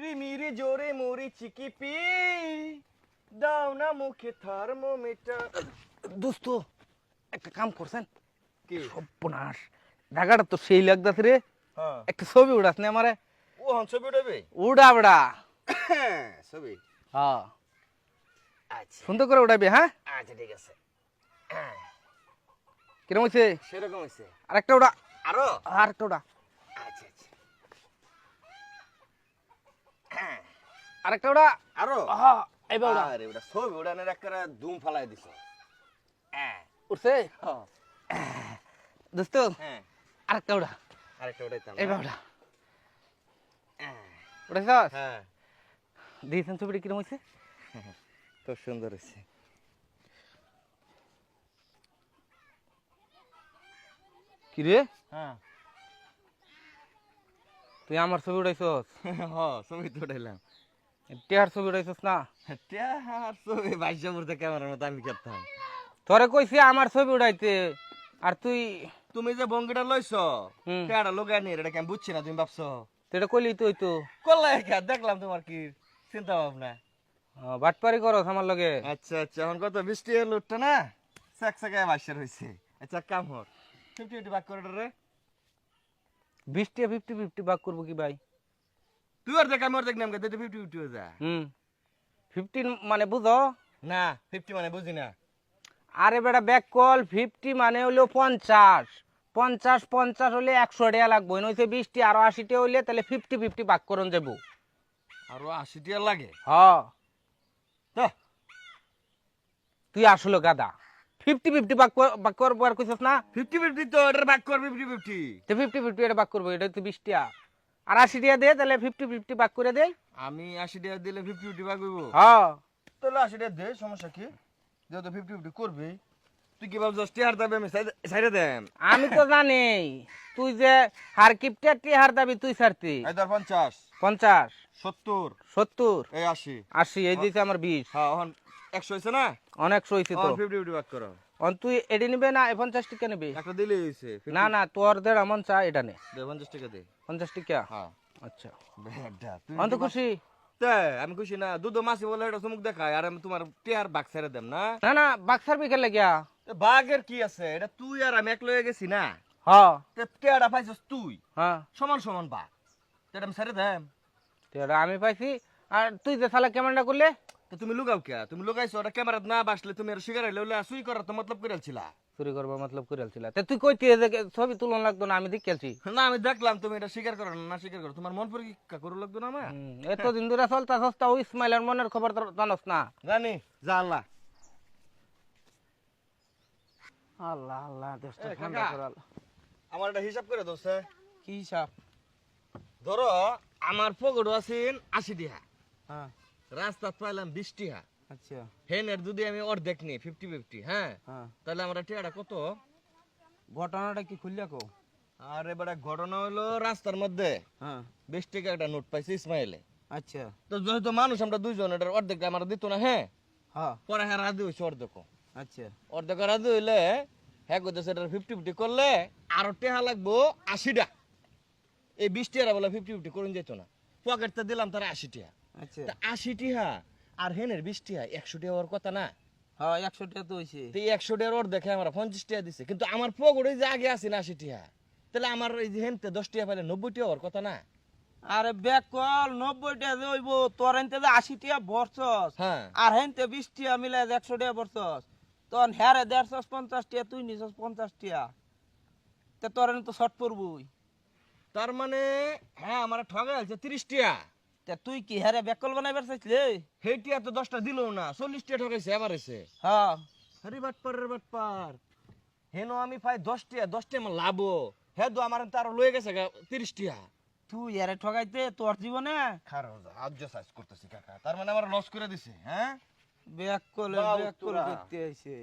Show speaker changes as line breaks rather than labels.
প্রিমিরে জোরে মরি চিকি পি দাও না মুখে থার্মোমিটার।
দোস্ত একটা কাম করছেন
কি?
সর্বনাশ ঢাকাটা তো সেই লাগতাছে রে।
হ্যাঁ
একটা ছবি উড়াস না আমারে।
ও হন ছবি উঠাবে?
উড়া বড়া।
ছবি?
হ্যাঁ
আচ্ছা
সুন্দর করে উড়াবি। হ্যাঁ
আচ্ছা ঠিক আছে।
কিরম হয়েছে?
সেরকম হয়েছে।
আরেকটা উড়া।
আরো?
আরেকটা উড়া।
আচ্ছা আচ্ছা
আরেকটা উড়া।
আরো?
হ্যাঁ এইবার উড়া।
আরে ওটা ছবি উড়ানের একটা ধুম ফালাই দিছ।
উঠছে
হ্যাঁ
দোস্ত
হ্যাঁ
আরেকটা উড়া।
আরেকটা উঠাইতাম।
এইবার উড়া।
হ্যাঁ
উঠেছ?
হ্যাঁ
দিয়েছেন ছবিটা কিরম হয়েছে?
খুব সুন্দর হয়েছে।
কি রে
হ্যাঁ
তুই আমার ছবি উড়াইছস?
হ্যাঁ ছবি তো উঠাইলাম।
টেহার ছবি উড়াইছস না?
আর ছবি 22 মুহূর্তে ক্যামেরার মতো আমি করতাম।
তোরে কইছি আমার ছবি উড়াইতে আর তুই
তুমি যে ভঙ্গিটা লইছো
হুম
এটা লোকে নিয়ে এটা কি আমি বুঝছি না, তুমি ভাবছো
তুই এটা কইলি তুই তো
করলে দেখলাম তোমার কি চিন্তা ভাবনা।
বাটপারি করস আমার লগে।
আচ্ছা আচ্ছা এখন কত বৃষ্টি এলো উঠতো না চেক চেকায় বাসার হয়েছে। আচ্ছা কাম হর 50-50 ভাগ করে রে।
20 টা 50-50 ভাগ করবো কি ভাই?
তুই আর দেখ আমি আর দেখ নাম 50-50 হয়ে যা।
15 মানে বুঝো
না 50 মানে বুঝি না।
আরে বেটা ব্যাক কল 50 মানে হলো 50 50 50 হলে 100 টাকা লাগবে নইছে 20 টি আর 80 টা হইলে তাহলে 50-50 ভাগ করন যাবো।
আরো 80 টাকা লাগে?
হ্যাঁ
তো
তুই আসলে গাদা 50-50 ভাগ করবো আর কইছস না
50-50 তো এটা ভাগ কর 50-50।
তো 50-50 এটা ভাগ করবো এটা তো 20 টা আর 80 টাকা দে তাহলে 50-50 ভাগ করে দেই।
আমি 80 টাকা দিলে 50-50 ভাগ হইব?
হ্যাঁ
তাহলে 80 টাকা দে, সমস্যা কি? যেহেতু 50-50 করবি তুই কি ভাবছিস টিয়ার দাবি আমি সাইডে দেম?
আমি তো জানি তুই যে হার কিপটা টিহার দাবি তুই ছাড়তি।
এই ধর 50
50
70
70
এই 80
80 এই দিছে আমার 20
হ্যাঁ এখন 100 হইছে না?
অনেক সইছে তো।
50-50 ভাগ করো।
তুই এডি নিবে না 50 টাকা নিবি?
একটা দিলেই হইছে।
না না তোর দের আমন চা এটা নে
দে 50 টাকা দে।
50 টাকা।
হ্যাঁ
আচ্ছা
বেডা তুই
অন্ত খুশি?
তে আমি খুশি না। দুধ মাছি বলে এটা চুমুক দেখায় আর আমি তোমার টিয়ার ভাগ ছেড়ে দেম না।
না না বাক্সার বিকেল লাগিয়া।
বাঘের কি আছে, এটা তুই আর আমি এক লয়ে গেছি না।
হ্যাঁ
তে টিয়াটা পাইছস তুই
হ্যাঁ
সমান সমান বাঘ, এটা আমি ছেড়ে দেম।
তেরা আমি পাইছি আর তুই যে শালা কেমনটা করলে?
তো তুমি লুকাও কে? তুমি লুকাইছো ওটা ক্যামেরাত না বাসলে তুমি আর শিকার হইলে সুই করার তো মতলব কইরালছিলা।
চুরি করবা মতলব কইরালছিলা তে তুই কইতি যে ছবি তুলন লাগতো না আমি দেখেছি।
না আমি দেখলাম তুমি এটা স্বীকার করো না স্বীকার করো, তোমার মন পরীক্ষা করু লাগতো না আমার।
এত দিন ধরে চলতা সস্তা ওই ইসমাইলের মনের খবর তো জানোস না?
জানি যা আল্লাহ।
আল্লাহ আল্লাহ দেশটা
এ
ঠান্ডা
কাকা,
করাল।
আমার একটা হিসাব করে দোস্তে।
কি হিসাব?
ধরো আমার পকেট আছেন 80 টাকা,
হ্যাঁ
রাস্তা পাইলাম 20 টাকা,
আচ্ছা
হেনের যদি আমি অর্ধেক নিই 50-50, হ্যাঁ
হ্যাঁ
তাহলে আমার টাকাটা কত?
ঘটনাটা কি খুললা কো?
আর এবারে ঘটনা হলো রাস্তার মধ্যে
হ্যাঁ
20 টাকা একটা নোট পাইছে ইসমাইলে।
আচ্ছা
তো যেহেতু মানুষ আমরা দুইজন, এটার অর্ধেকটা আমার দিত না, হ্যাঁ
হ্যাঁ
পরে হ্যাঁ রাজি হয়েছে অর্ধেক।
আচ্ছা
অর্ধেক রাজি হইলে হ্যাঁ করতেছে এটার 50-50 করলে আরো টাকা লাগবো 80টা। এই 20 টাকা বলে 50-50 করুন যেত না, পকেটটা দিলাম তার 80 টাকা।
আচ্ছা
তা 80 টাকা আর হেনের 20 টাকা 100 টাকা হওয়ার কথা না।
হ্যাঁ 100 টাকা তো হইছে।
তো এই 100 টাকার অর্ধেক আমরা 50 টাকা দিছে, কিন্তু আমার পকেটে যে আগে আছে না 80 টাকা, তাহলে আমার এই যে হেনতে 10 টাকা পাইলে 90 টাকা হওয়ার কথা না।
আরে ব্যাক কল 90 টাকা হইব তোর এনতে যে 80 টাকা ভরছস
হ্যাঁ
আর হেনতে 20 টাকা মিলে 100 টাকা ভরছস তখন হ্যারে 150 টাকা তুই নিছস 50 টাকা তে তোর এনে তো শর্ট পড়বই।
তার মানে হ্যাঁ আমার ঠগে আছে 30 টাকা।
তে তুই কি হ্যারে ব্যাক কল বানাইবার চাইছিলি?
সেই টিয়া তো 10টা দিল না, 40 টাকা ঠকাইছে আমার এসে।
হ্যাঁ
আরে বাটপার রে বাটপার, হেন আমি পাই 10 টাকা, 10 টাকা আমার লাভ, হ্যাঁ তো আমার তার লয়ে গেছে 30 টাকা।
তুই হ্যারে ঠগাইতে তোর জীবনে
খারাপ আজ সাইজ করতেছি কাকা, তার মানে আমার লস করে দিছে। হ্যাঁ
ব্যাক কল
বাউ
দেখতে
তোরা।
আইছে।